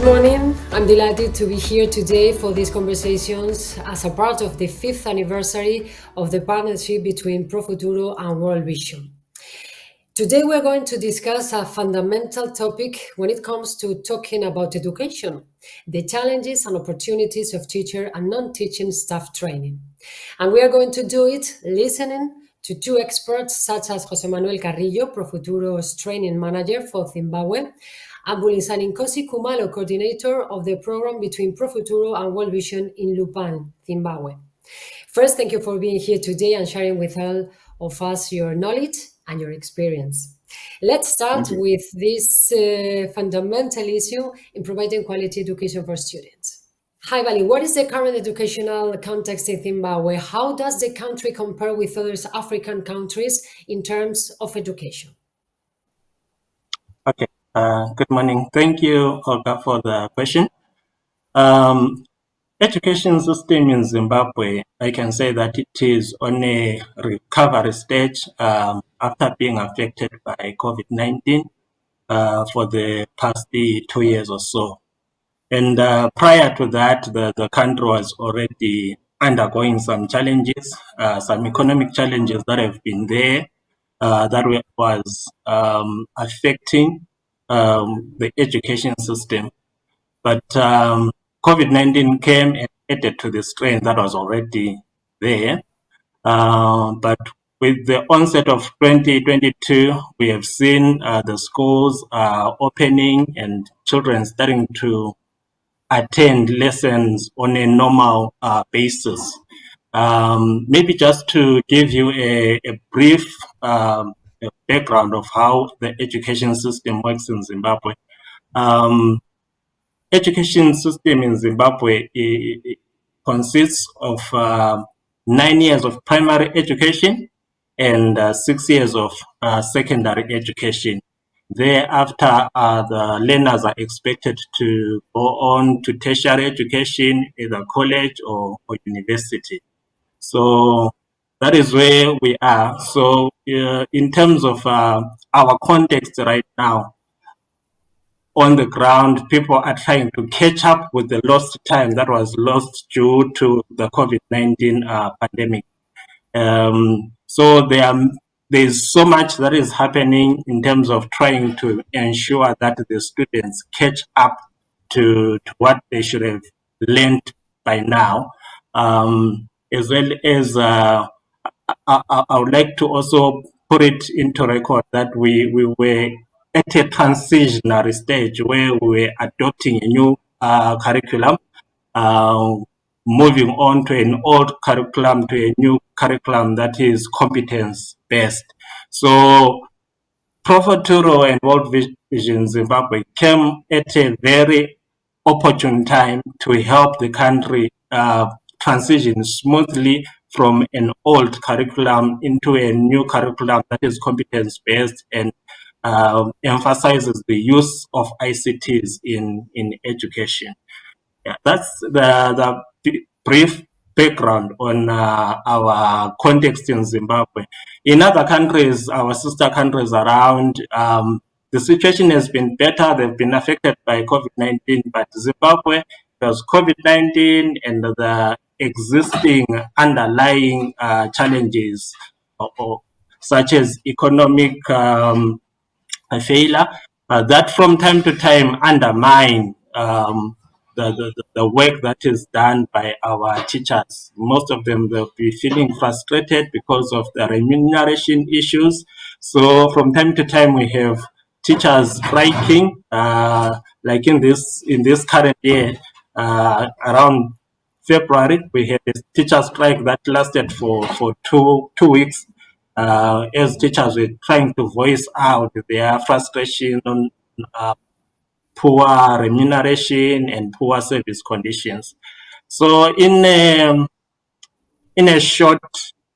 Good morning. I'm delighted to be here today for these conversations as a part of the 5th anniversary of the partnership between ProFuturo and World Vision. Today we're going to discuss a fundamental topic when it comes to talking about education, the challenges and opportunities of teacher and non-teaching staff training. And we are going to do it listening to two experts such as José Manuel Carrillo, ProFuturo's training manager for Zimbabwe, and Bulisaninkosi Khumalo, coordinator of the program between ProFuturo and World Vision in Lupane, Zimbabwe. First, thank you for being here today and sharing with all of us your knowledge and your experience. Let's start with this fundamental issue in providing quality education for students. Hi, Bali. What is the current educational context in Zimbabwe? How does the country compare with other African countries in terms of education? Okay. Good morning. Thank you, Olga, for the question. Education system in Zimbabwe, I can say that it is on a recovery stage after being affected by COVID-19 for the past 2 years or so. And prior to that, the country was already undergoing some challenges, some economic challenges that have been there that was affecting the education system. But COVID-19 came and added to the strain that was already there. But with the onset of 2022, we have seen the schools opening and children starting to attend lessons on a normal basis. Maybe just to give you a brief background of how the education system works in Zimbabwe. Education system in Zimbabwe consists of 9 years of primary education and 6 years of secondary education. Thereafter, the learners are expected to go on to tertiary education, either college or university. So that is where we are. So in terms of our context right now, on the ground, people are trying to catch up with the lost time that was lost due to the COVID-19 pandemic. So there's so much that is happening in terms of trying to ensure that the students catch up to what they should have learned by now. As well as I would like to also put it into record that we were at a transitionary stage where we were adopting a new curriculum, moving on to an old curriculum to a new curriculum that is competence-based. So ProFuturo and World Vision Zimbabwe came at a very opportune time to help the country transition smoothly from an old curriculum into a new curriculum that is competence-based and emphasizes the use of ICTs in education. Yeah, that's the brief background on our context in Zimbabwe. In other countries, our sister countries around, the situation has been better. They've been affected by COVID-19, but Zimbabwe, there's COVID-19 and the existing underlying challenges such as economic failure that from time to time undermine the work that is done by our teachers. Most of them, they'll be feeling frustrated because of the remuneration issues. So from time to time, we have teachers striking, like in this current year, around February, we had a teacher strike that lasted for two weeks. As teachers were trying to voice out their frustration on poor remuneration and poor service conditions. So in a short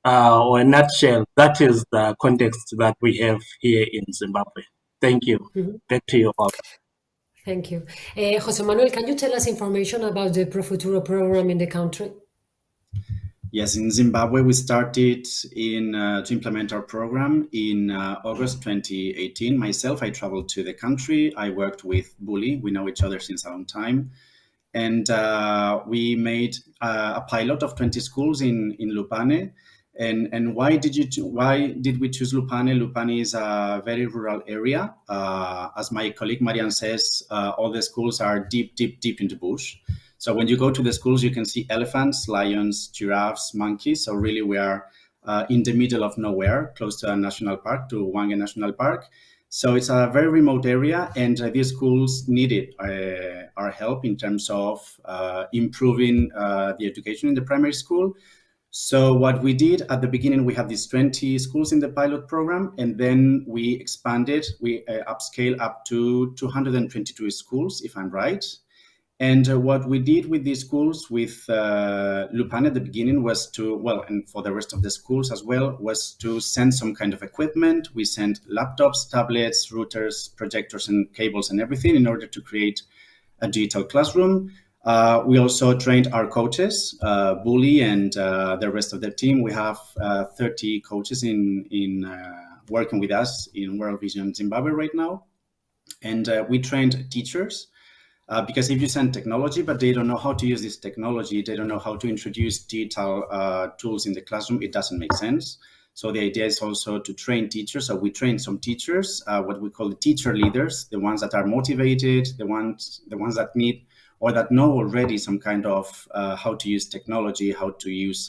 or a nutshell, that is the context that we have here in Zimbabwe. Thank you. Back to you, Olga. Thank you. José Manuel, can you tell us information about the ProFuturo program in the country? Yes, in Zimbabwe, we started to implement our program in August 2018. Myself, I traveled to the country. I worked with Buli. We know each other since a long time. And we made a pilot of 20 schools in Lupane. And why did we choose Lupane? Lupane is a very rural area. As my colleague Marian says, all the schools are deep in the bush. So when you go to the schools, you can see elephants, lions, giraffes, monkeys. So really we are in the middle of nowhere, close to a national park, to Wange National Park. So it's a very remote area, and these schools needed our help in terms of improving the education in the primary school. So what we did at the beginning, we had these 20 schools in the pilot program, and then we expanded, we upscaled up to 222 schools, if I'm right. And what we did with these schools, with Lupane at the beginning, was and for the rest of the schools as well, was to send some kind of equipment. We sent laptops, tablets, routers, projectors, and cables and everything in order to create a digital classroom. We also trained our coaches, Buli and the rest of the team. We have 30 coaches in working with us in World Vision Zimbabwe right now. And we trained teachers. Because if you send technology, but they don't know how to use this technology, they don't know how to introduce digital tools in the classroom, it doesn't make sense. So the idea is also to train teachers. So we train some teachers, what we call the teacher leaders, the ones that are motivated, the ones that need or that know already some kind of how to use technology, how to use.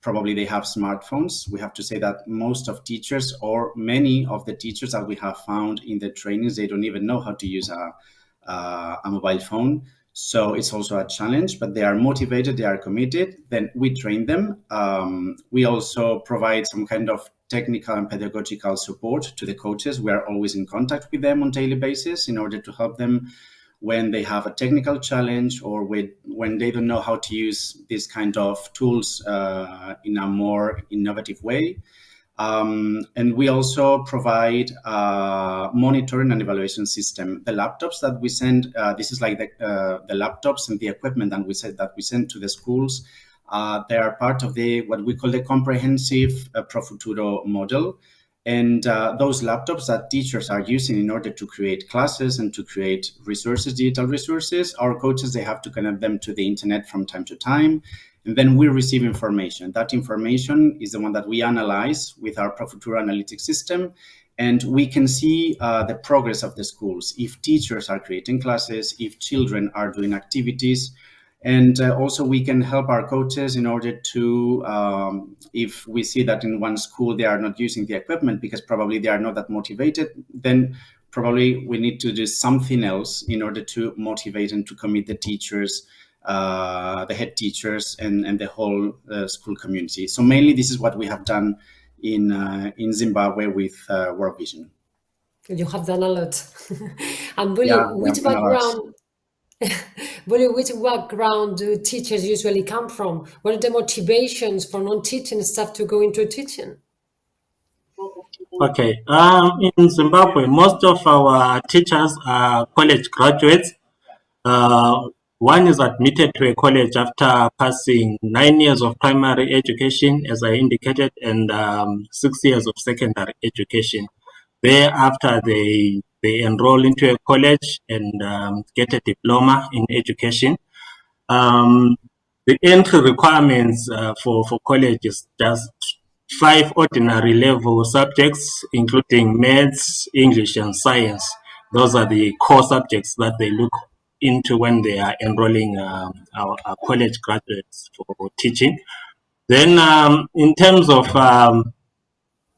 Probably they have smartphones. We have to say that most of teachers, or many of the teachers that we have found in the trainings, they don't even know how to use a mobile phone. So it's also a challenge, but they are motivated, they are committed. Then we train them. We also provide some kind of technical and pedagogical support to the coaches. We are always in contact with them on a daily basis in order to help them when they have a technical challenge or when they don't know how to use these kind of tools in a more innovative way. And we also provide a monitoring and evaluation system. The laptops that we send, this is like the laptops and the equipment that we send to the schools. They are part of what we call the comprehensive ProFuturo model. And those laptops that teachers are using in order to create classes and to create resources, digital resources, our coaches, they have to connect them to the internet from time to time. And then we receive information. That information is the one that we analyze with our ProFuturo analytics system. And we can see the progress of the schools, if teachers are creating classes, if children are doing activities. And also we can help our coaches in order to, if we see that in one school they are not using the equipment because probably they are not that motivated, then probably we need to do something else in order to motivate and to commit the teachers, the head teachers and the whole school community. So mainly this is what we have done in Zimbabwe with World Vision. You have done a lot. And Buli, which background? Buli, which background do teachers usually come from? What are the motivations for non-teaching staff to go into teaching? Okay. In Zimbabwe, most of our teachers are college graduates. One is admitted to a college after passing 9 years of primary education, as I indicated, and 6 years of secondary education. Thereafter, they enroll into a college and get a diploma in education. The entry requirements for college is just 5 ordinary level subjects, including maths, English, and science. Those are the core subjects that they look into when they are enrolling our college graduates for teaching. Then in terms of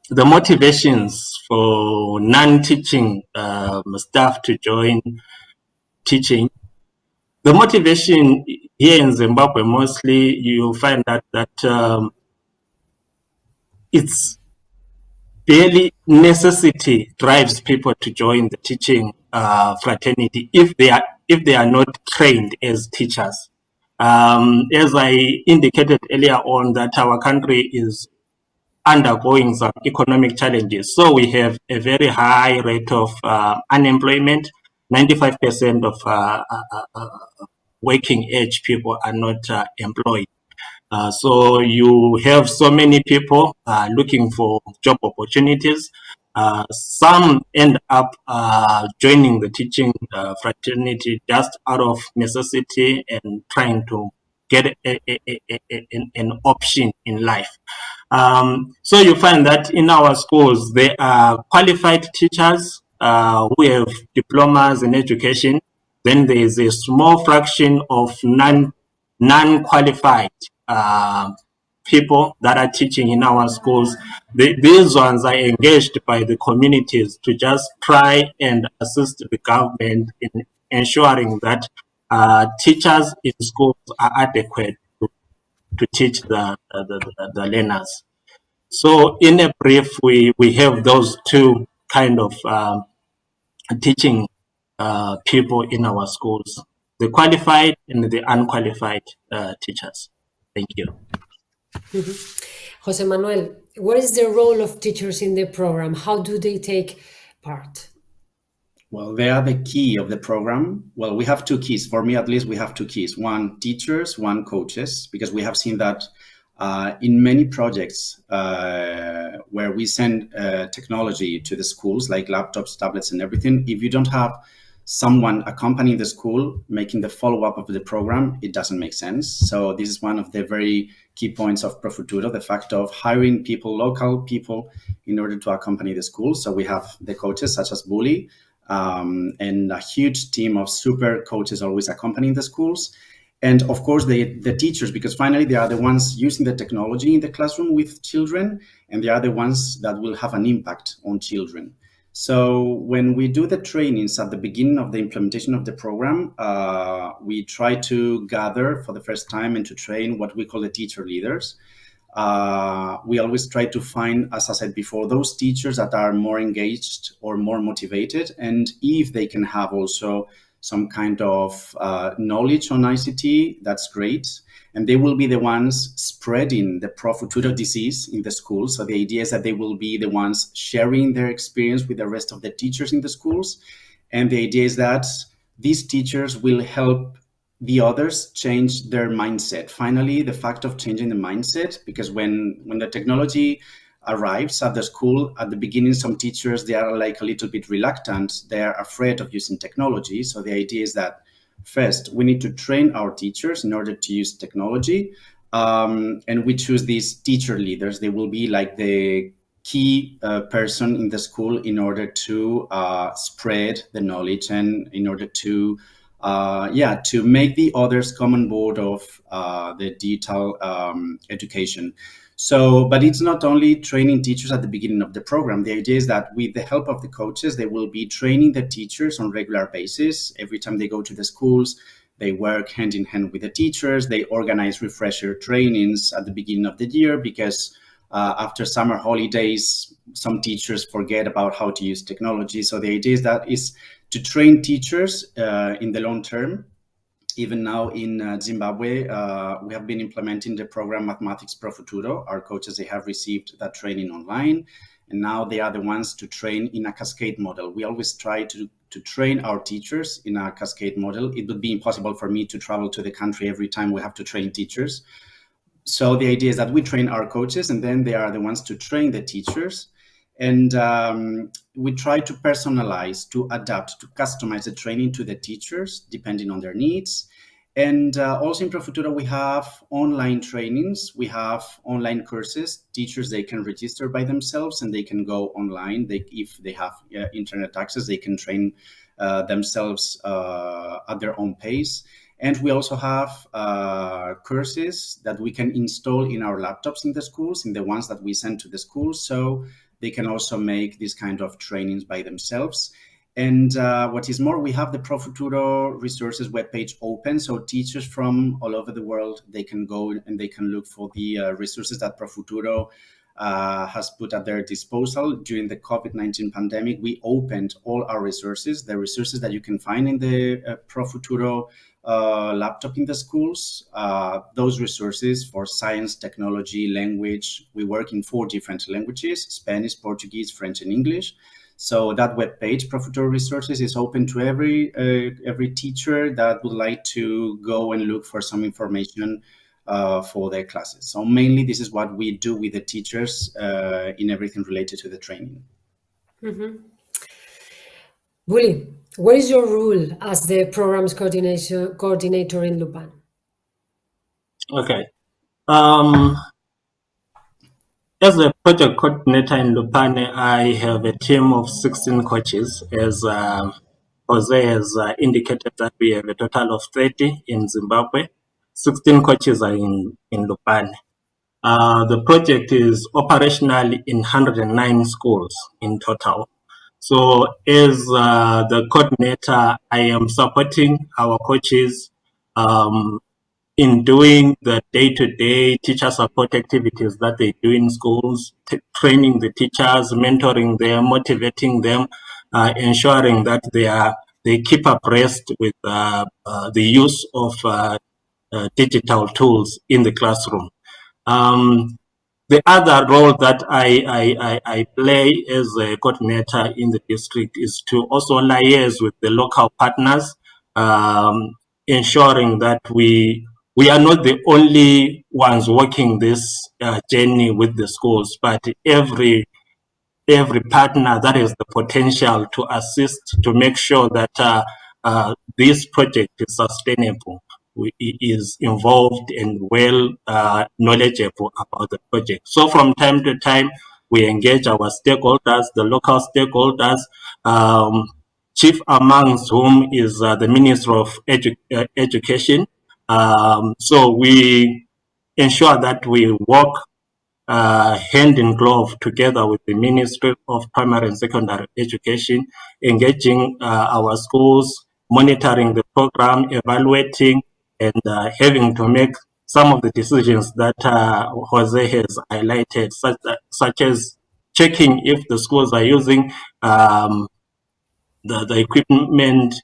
the motivations for non-teaching staff to join teaching, the motivation here in Zimbabwe, mostly you find that it's barely necessity drives people to join the teaching fraternity if they are not trained as teachers. As I indicated earlier on, that our country is undergoing some economic challenges. So we have a very high rate of unemployment. 95% of working age people are not employed. So you have so many people looking for job opportunities. Some end up joining the teaching fraternity just out of necessity and trying to get an option in life. So you find that in our schools, there are qualified teachers who have diplomas in education. Then there is a small fraction of non-qualified people that are teaching in our schools. These ones are engaged by the communities to just try and assist the government in ensuring that teachers in schools are adequate to teach the learners. So in a brief, we have those two kind of teaching people in our schools, the qualified and the unqualified teachers. Thank you. Jose Manuel, what is the role of teachers in the program? How do they take part? Well, they are the key of the program. Well, we have two keys. For me, at least, we have two keys. One, teachers, one, coaches, because we have seen that in many projects where we send technology to the schools, like laptops, tablets, and everything, if you don't have someone accompanying the school, making the follow-up of the program, it doesn't make sense. So this is one of the very key points of ProFuturo, the fact of hiring people, local people, in order to accompany the school. So we have the coaches such as Buli, and a huge team of super coaches always accompanying the schools. And of course, the teachers, because finally they are the ones using the technology in the classroom with children, and they are the ones that will have an impact on children. So when we do the trainings at the beginning of the implementation of the program, we try to gather for the first time and to train what we call the teacher leaders. We always try to find, as I said before, those teachers that are more engaged or more motivated, and if they can have also some kind of knowledge on ICT, that's great. And they will be the ones spreading the ProFuturo disease in the school. So the idea is that they will be the ones sharing their experience with the rest of the teachers in the schools. And the idea is that these teachers will help the others change their mindset. Finally, the fact of changing the mindset, because when the technology arrives at the school, at the beginning, some teachers, they are like a little bit reluctant. They are afraid of using technology. So the idea is that first, we need to train our teachers in order to use technology. And we choose these teacher leaders. They will be like the key person in the school in order to spread the knowledge and in order to make the others come on board of the digital education. So, but it's not only training teachers at the beginning of the program. The idea is that with the help of the coaches, they will be training the teachers on a regular basis. Every time they go to the schools, they work hand in hand with the teachers. They organize refresher trainings at the beginning of the year because after summer holidays, some teachers forget about how to use technology. So the idea is to train teachers in the long term. Even now in Zimbabwe, we have been implementing the program Mathematics ProFuturo. Our coaches, they have received that training online, and now they are the ones to train in a cascade model. We always try to train our teachers in a cascade model. It would be impossible for me to travel to the country every time we have to train teachers. So the idea is that we train our coaches, and then they are the ones to train the teachers. And we try to personalize, to adapt, to customize the training to the teachers, depending on their needs. And also in ProFuturo, we have online trainings. We have online courses. Teachers, they can register by themselves and they can go online. If they have internet access, they can train themselves at their own pace. And we also have courses that we can install in our laptops in the schools, in the ones that we send to the schools. So they can also make these kind of trainings by themselves. And what is more, we have the ProFuturo resources webpage open. So teachers from all over the world, they can go and they can look for the resources that ProFuturo has put at their disposal. During the COVID-19 pandemic, we opened all our resources, the resources that you can find in the ProFuturo laptop in the schools. Those resources for science, technology, language, we work in 4 different languages: Spanish, Portuguese, French, and English. So that webpage, ProFuturo Resources, is open to every teacher that would like to go and look for some information for their classes. So mainly this is what we do with the teachers in everything related to the training. Buli, what is your role as the program's coordinator in Lupane? Okay. As a project coordinator in Lupane, I have a team of 16 coaches. As Jose has indicated that we have a total of 30 in Zimbabwe. 16 coaches are in Lupane. The project is operational in 109 schools in total. So as the coordinator, I am supporting our coaches in doing the day-to-day teacher support activities that they do in schools, training the teachers, mentoring them, motivating them, ensuring that they keep abreast with the use of digital tools in the classroom. The other role that I play as a coordinator in the district is to also liaise with the local partners, ensuring that we are not the only ones working this journey with the schools, but every partner that has the potential to assist to make sure that this project is sustainable is involved and well knowledgeable about the project. So from time to time, we engage our stakeholders, the local stakeholders, chief amongst whom is the Minister of Education. So we ensure that we work hand in glove together with the Ministry of Primary and Secondary Education, engaging our schools, monitoring the program, evaluating, and having to make some of the decisions that Jose has highlighted, such as checking if the schools are using the equipment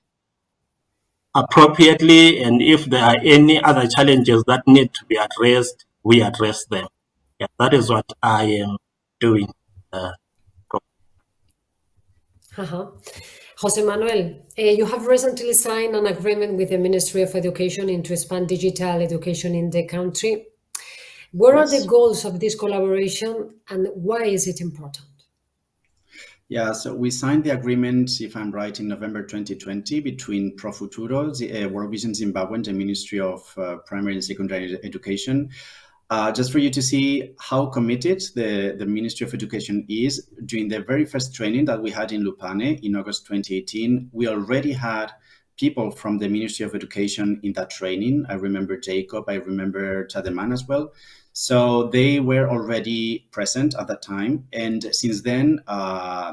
appropriately, and if there are any other challenges that need to be addressed, we address them. Yeah, that is what I am doing. Jose Manuel, you have recently signed an agreement with the Ministry of Education to expand digital education in the country. What are the goals of this collaboration and why is it important? Yeah, so we signed the agreement, if I'm right, in November 2020 between ProFuturo, World Vision Zimbabwe, and the Ministry of Primary and Secondary Education. Just for you to see how committed the Ministry of Education is, during the very first training that we had in Lupane in August 2018, we already had people from the Ministry of Education in that training. I remember Jacob, I remember Chademan as well. So they were already present at that time. And since then,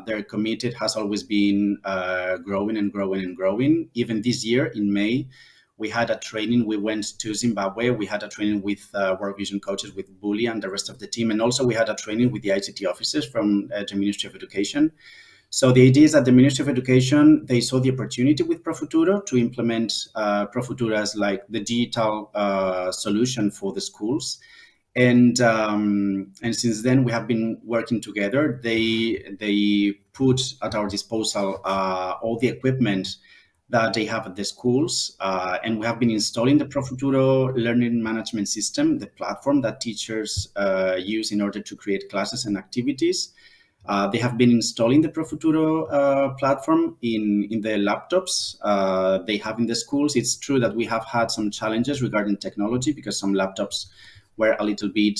their committed has always been growing and growing and growing. Even this year in May, we had a training. We went to Zimbabwe. We had a training with World Vision coaches, with Buli and the rest of the team. And also we had a training with the ICT officers from the Ministry of Education. So the idea is that the Ministry of Education, they saw the opportunity with ProFuturo to implement ProFuturo as like the digital solution for the schools. And since then we have been working together. They put at our disposal all the equipment that they have at the schools, and we have been installing the ProFuturo learning management system, the platform that teachers use in order to create classes and activities. They have been installing the ProFuturo platform in the laptops they have in the schools. It's true that we have had some challenges regarding technology because some laptops were a little bit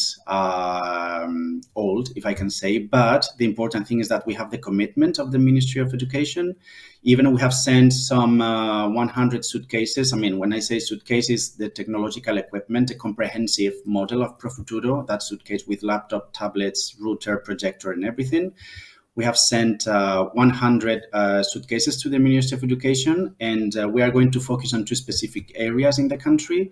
old, if I can say. But the important thing is that we have the commitment of the Ministry of Education. Even we have sent some 100 suitcases. I mean, when I say suitcases, the technological equipment, a comprehensive model of ProFuturo, that suitcase with laptop, tablets, router, projector, and everything. We have sent 100 suitcases to the Ministry of Education, and we are going to focus on 2 specific areas in the country.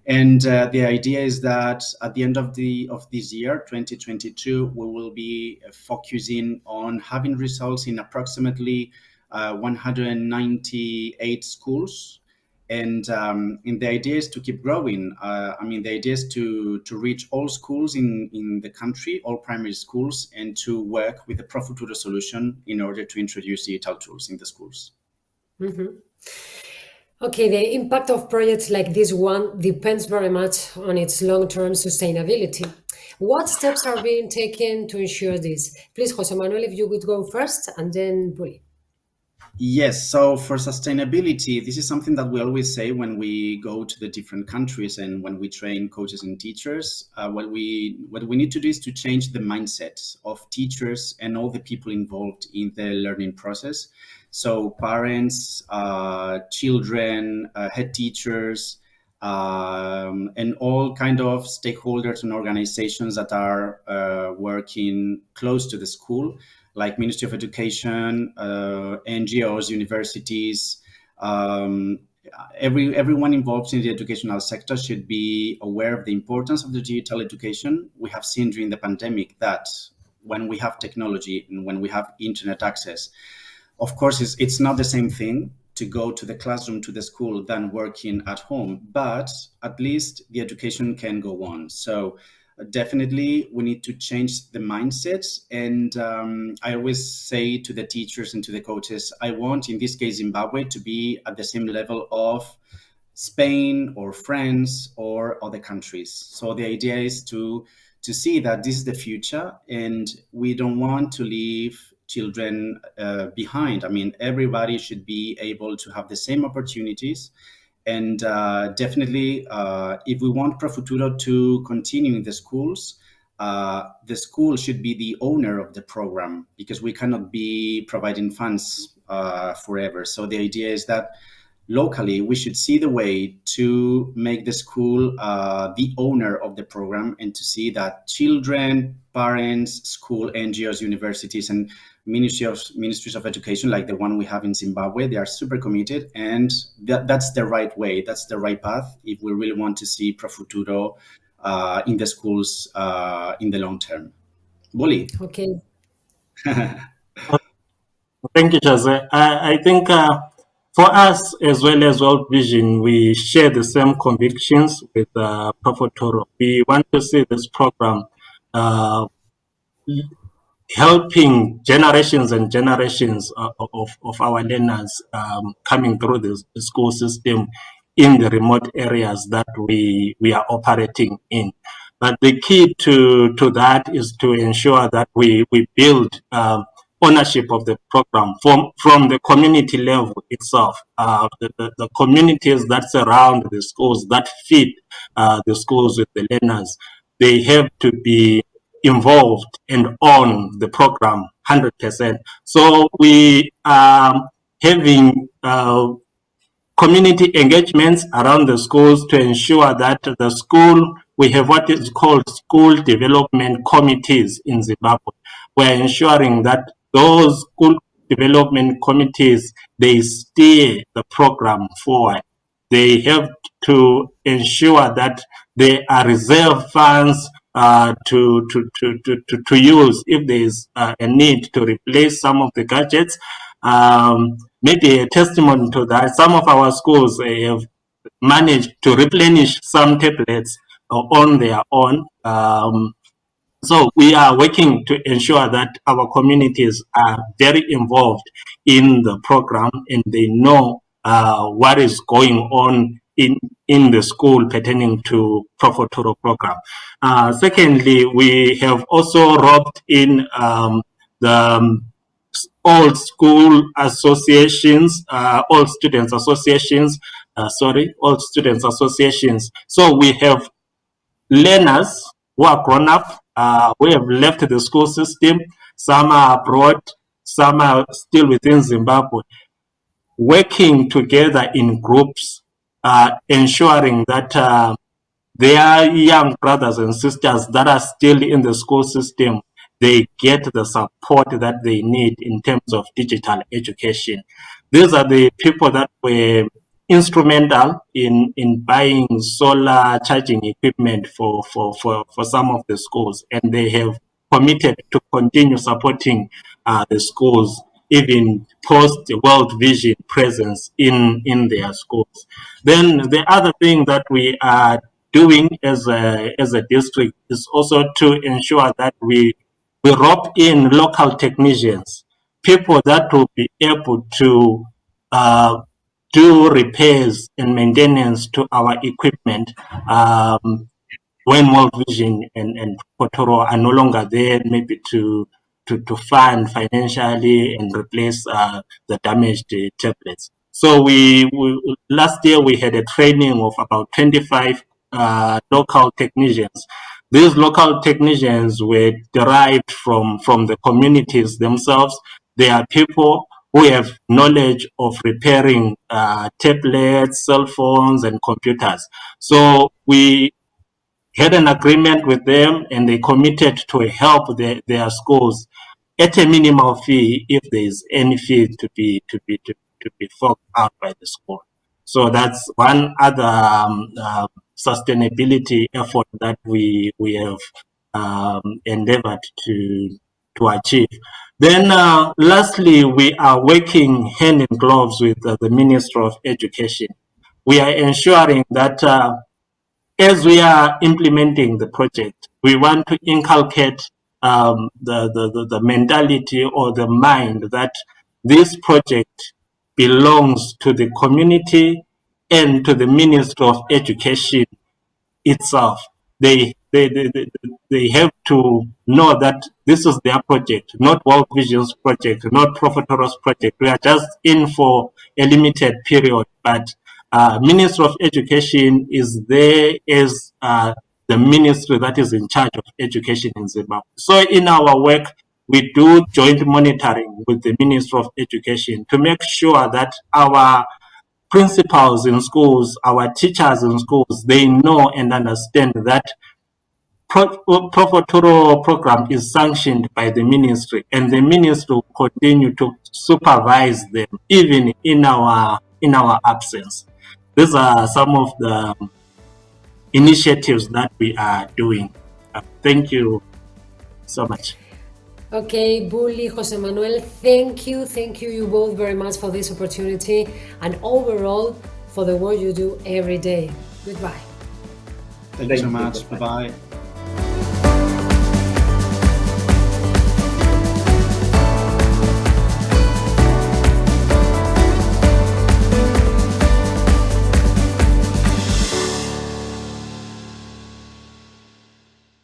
And the idea is that at the end of this year, 2022, we will be focusing on having results in approximately 198 schools. And the idea is to keep growing. The idea is to reach all schools in the country, all primary schools, and to work with the ProFuturo solution in order to introduce digital tools in the schools. Mm-hmm. Okay, the impact of projects like this one depends very much on its long-term sustainability. What steps are being taken to ensure this? Please, José Manuel, if you could go first, and then Buli. Yes, so for sustainability, this is something that we always say when we go to the different countries and when we train coaches and teachers. What we need to do is to change the mindset of teachers and all the people involved in the learning process. So parents, children, head teachers, and all kind of stakeholders and organizations that are working close to the school, like Ministry of Education, NGOs, universities. Everyone involved in the educational sector should be aware of the importance of the digital education. We have seen during the pandemic that when we have technology and when we have internet access, of course, it's not the same thing to go to the classroom, to the school, than working at home, but at least the education can go on. So definitely we need to change the mindset. And I always say to the teachers and to the coaches, I want, in this case, Zimbabwe to be at the same level of Spain or France or other countries. So the idea is to see that this is the future and we don't want to leave children behind. I mean, everybody should be able to have the same opportunities. And definitely, if we want ProFuturo to continue in the schools, the school should be the owner of the program because we cannot be providing funds forever. So the idea is that locally, we should see the way to make the school the owner of the program and to see that children, parents, school, NGOs, universities, and ministries of education, like the one we have in Zimbabwe, they are super committed. And that's the right way. That's the right path if we really want to see ProFuturo in the schools in the long term. Buli. Okay. Thank you, Jose. I think for us, as well as World Vision, we share the same convictions with ProFuturo. We want to see this program helping generations and generations of our learners coming through the school system in the remote areas that we are operating in. But the key to that is to ensure that we build ownership of the program from the community level itself. The communities that surround the schools, that feed the schools with the learners, they have to be involved and on the program 100%. So we are having community engagements around the schools to ensure that the school, we have what is called school development committees in Zimbabwe. We're ensuring that those school development committees, they steer the program forward. They have to ensure that there are reserve funds to use if there is a need to replace some of the gadgets. Maybe a testimony to that, some of our schools have managed to replenish some tablets on their own. So we are working to ensure that our communities are very involved in the program and they know what is going on in the school pertaining to ProFuturo program. Secondly, we have also roped in the all school associations, all students associations, all students associations. So we have learners who are grown up, who have left the school system, some are abroad, some are still within Zimbabwe, working together in groups, ensuring that their young brothers and sisters that are still in the school system, they get the support that they need in terms of digital education. These are the people that were instrumental in buying solar charging equipment for some of the schools, and they have committed to continue supporting the schools even post World Vision presence in their schools. Then the other thing that we are doing as a district is also to ensure that we rope in local technicians, people that will be able to do repairs and maintenance to our equipment when World Vision and ProFuturo are no longer there, maybe to fund financially and replace the damaged tablets. So we last year we had a training of about 25 local technicians. These local technicians were derived from the communities themselves. They are people who have knowledge of repairing tablets, cell phones, and computers. So we had an agreement with them, and they committed to help their schools at a minimal fee if there is any fee to be forked out by the school. So that's one other sustainability effort that we have endeavored to achieve. Then lastly, we are working hand in gloves with the Ministry of Education. We are ensuring that as we are implementing the project, we want to inculcate the mentality or the mind that this project belongs to the community and to the Ministry of Education itself. They have to know that this is their project, not World Vision's project, not ProFuturo's project. We are just in for a limited period, but Ministry of Education is there as the ministry that is in charge of education in Zimbabwe. So in our work, we do joint monitoring with the Ministry of Education to make sure that our principals in schools, our teachers in schools, they know and understand that ProFuturo program is sanctioned by the ministry, and the ministry will continue to supervise them even in our absence. These are some of the initiatives that we are doing. Thank you so much. Okay, Bully, Jose Manuel, thank you you both very much for this opportunity and overall for the work you do every day. Goodbye. Thank you so much. Bye-bye.